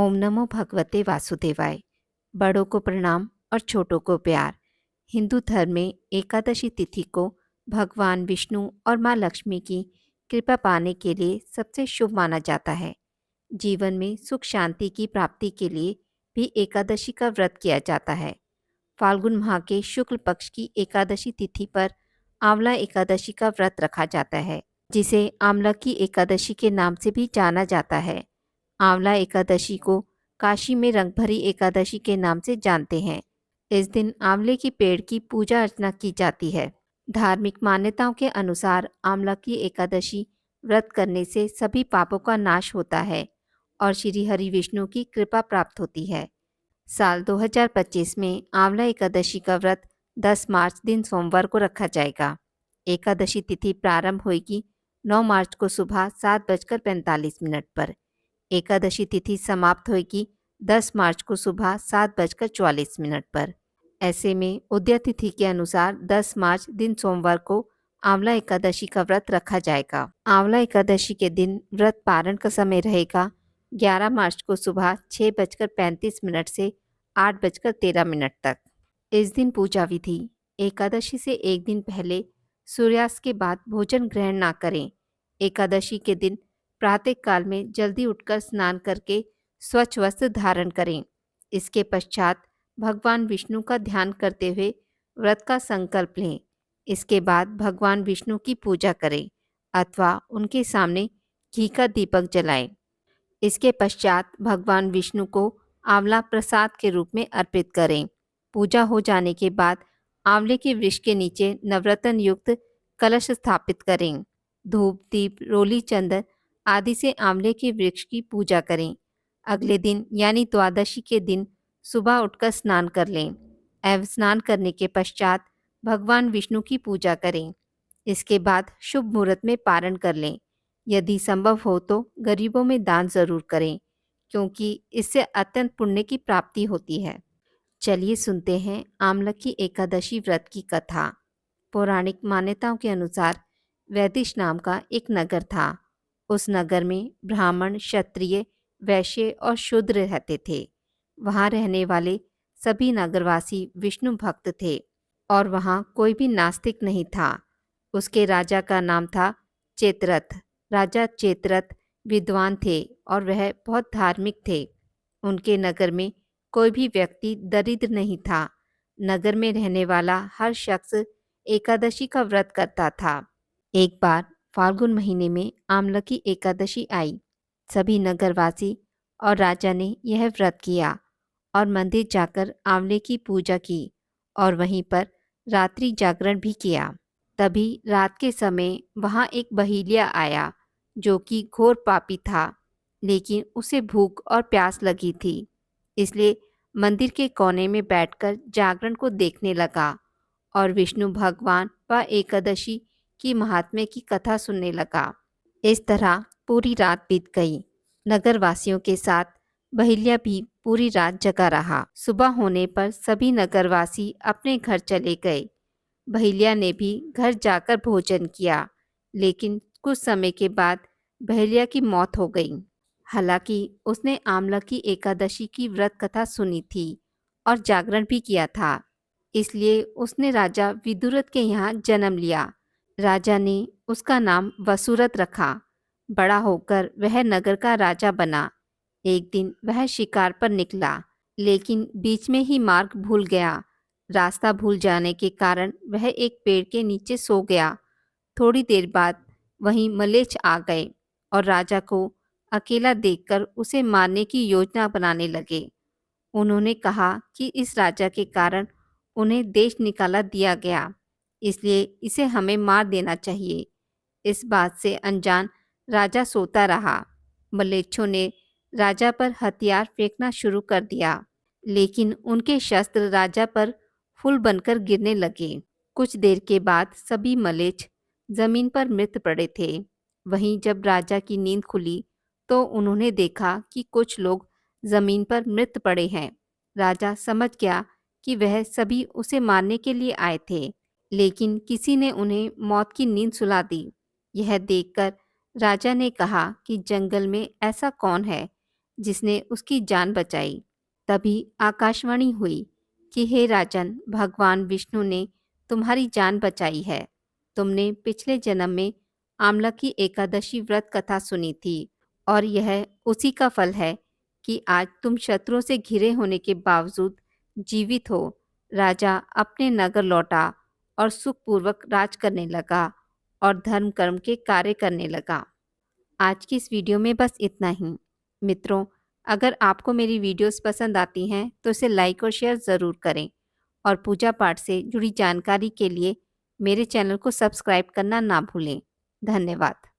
ओम नमो भगवते वासुदेवाय। बड़ों को प्रणाम और छोटों को प्यार। हिंदू धर्म में एकादशी तिथि को भगवान विष्णु और माँ लक्ष्मी की कृपा पाने के लिए सबसे शुभ माना जाता है। जीवन में सुख शांति की प्राप्ति के लिए भी एकादशी का व्रत किया जाता है। फाल्गुन माह के शुक्ल पक्ष की एकादशी तिथि पर आंवला एकादशी का व्रत रखा जाता है, जिसे आंवला की एकादशी के नाम से भी जाना जाता है। आंवला एकादशी को काशी में रंगभरी एकादशी के नाम से जानते हैं। इस दिन आंवले की पेड़ की पूजा अर्चना की जाती है। धार्मिक मान्यताओं के अनुसार आंवला की एकादशी व्रत करने से सभी पापों का नाश होता है और श्री हरि विष्णु की कृपा प्राप्त होती है। साल 2025 में आंवला एकादशी का व्रत 10 मार्च दिन सोमवार को रखा जाएगा। एकादशी तिथि प्रारंभ होगी 9 मार्च को सुबह 7:45 पर। एकादशी तिथि समाप्त होगी 10 मार्च को सुबह 7:44 पर। ऐसे में उदय तिथि के अनुसार 10 मार्च दिन सोमवार को आंवला एकादशी का व्रत रखा जाएगा। आंवला एकादशी के दिन व्रत पारण का समय रहेगा 11 मार्च को सुबह 6:35 से 8:13 तक। इस दिन पूजा विधि: एकादशी से एक दिन पहले सूर्यास्त के बाद भोजन ग्रहण ना करें। एकादशी के दिन प्रातः काल में जल्दी उठकर स्नान करके स्वच्छ वस्त्र धारण करें। इसके पश्चात भगवान विष्णु का ध्यान करते हुए व्रत का संकल्प लें। इसके बाद भगवान विष्णु की पूजा करें अथवा उनके सामने घी का दीपक जलाएं। इसके पश्चात भगवान विष्णु को आंवला प्रसाद के रूप में अर्पित करें। पूजा हो जाने के बाद आंवले के वृक्ष के नीचे नवरत्न युक्त कलश स्थापित करें। धूप, दीप, रोली, चंदन आदि से आंवले के वृक्ष की पूजा करें। अगले दिन यानी द्वादशी के दिन सुबह उठकर स्नान कर लें एवं स्नान करने के पश्चात भगवान विष्णु की पूजा करें। इसके बाद शुभ मुहूर्त में पारण कर लें। यदि संभव हो तो गरीबों में दान जरूर करें, क्योंकि इससे अत्यंत पुण्य की प्राप्ति होती है। चलिए सुनते हैं आंवला की एकादशी व्रत की कथा। पौराणिक मान्यताओं के अनुसार वैदिश नाम का एक नगर था। उस नगर में ब्राह्मण, क्षत्रिय, वैश्य और शूद्र रहते थे। वहाँ रहने वाले सभी नगरवासी विष्णु भक्त थे और वहाँ कोई भी नास्तिक नहीं था। उसके राजा का नाम था चेतरथ। राजा चेतरथ विद्वान थे और वह बहुत धार्मिक थे। उनके नगर में कोई भी व्यक्ति दरिद्र नहीं था। नगर में रहने वाला हर शख्स एकादशी का व्रत करता था। एक बार फाल्गुन महीने में आंवला की एकादशी आई। सभी नगरवासी और राजा ने यह व्रत किया और मंदिर जाकर आंवले की पूजा की और वहीं पर रात्रि जागरण भी किया। तभी रात के समय वहाँ एक बहेलिया आया जो कि घोर पापी था, लेकिन उसे भूख और प्यास लगी थी। इसलिए मंदिर के कोने में बैठकर जागरण को देखने लगा और विष्णु भगवान व एकादशी की महात्म्य की कथा सुनने लगा। इस तरह पूरी रात बीत गई। नगरवासियों के साथ बहेलिया भी पूरी रात जगा रहा। सुबह होने पर सभी नगरवासी अपने घर चले गए। बहेलिया ने भी घर जाकर भोजन किया, लेकिन कुछ समय के बाद बहेलिया की मौत हो गई। हालांकि उसने आंवला की एकादशी की व्रत कथा सुनी थी और जागरण भी किया था, इसलिए उसने राजा विदुरथ के यहाँ जन्म लिया। राजा ने उसका नाम वसुरथ रखा। बड़ा होकर वह नगर का राजा बना। एक दिन वह शिकार पर निकला, लेकिन बीच में ही मार्ग भूल गया। रास्ता भूल जाने के कारण वह एक पेड़ के नीचे सो गया। थोड़ी देर बाद वहीं मलेच्छ आ गए और राजा को अकेला देखकर उसे मारने की योजना बनाने लगे। उन्होंने कहा कि इस राजा के कारण उन्हें देश निकाला दिया गया, इसलिए इसे हमें मार देना चाहिए। इस बात से अनजान राजा सोता रहा। मलेच्छों ने राजा पर हथियार फेंकना शुरू कर दिया, लेकिन उनके शस्त्र राजा पर फूल बनकर गिरने लगे। कुछ देर के बाद सभी मलेच्छ जमीन पर मृत पड़े थे। वहीं जब राजा की नींद खुली तो उन्होंने देखा कि कुछ लोग जमीन पर मृत पड़े हैं। राजा समझ गया कि वह सभी उसे मारने के लिए आए थे, लेकिन किसी ने उन्हें मौत की नींद सुला दी। यह देखकर राजा ने कहा कि जंगल में ऐसा कौन है जिसने उसकी जान बचाई। तभी आकाशवाणी हुई कि हे राजन, भगवान विष्णु ने तुम्हारी जान बचाई है। तुमने पिछले जन्म में आंवला की एकादशी व्रत कथा सुनी थी और यह उसी का फल है कि आज तुम शत्रुओं से घिरे होने के बावजूद जीवित हो। राजा अपने नगर लौटा और सुखपूर्वक राज करने लगा और धर्म कर्म के कार्य करने लगा। आज की इस वीडियो में बस इतना ही। मित्रों, अगर आपको मेरी वीडियोस पसंद आती हैं तो इसे लाइक और शेयर ज़रूर करें और पूजा पाठ से जुड़ी जानकारी के लिए मेरे चैनल को सब्सक्राइब करना ना भूलें। धन्यवाद।